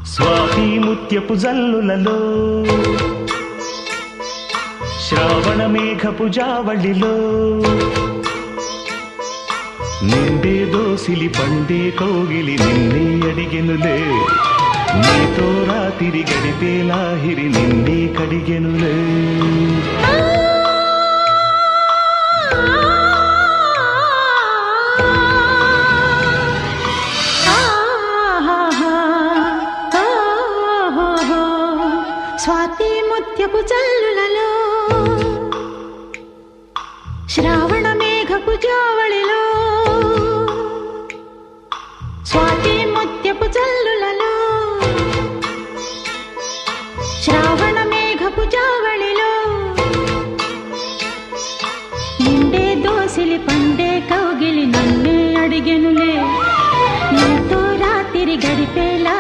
స్వాతి ముత్యపు జల్లులలో శ్రావణ మేఘపు జావళిలో నిండే దోసిలి పండే కోగిలి నిన్నే అడిగెనులే నీతో రాతిరి గడిపే లాహిరి నిన్నే కడిగెనులే స్వాతి ముత్యపు చల్లులలో శ్రావణ మేఘపు జావళిలో స్వాతి ముత్యపు చల్లు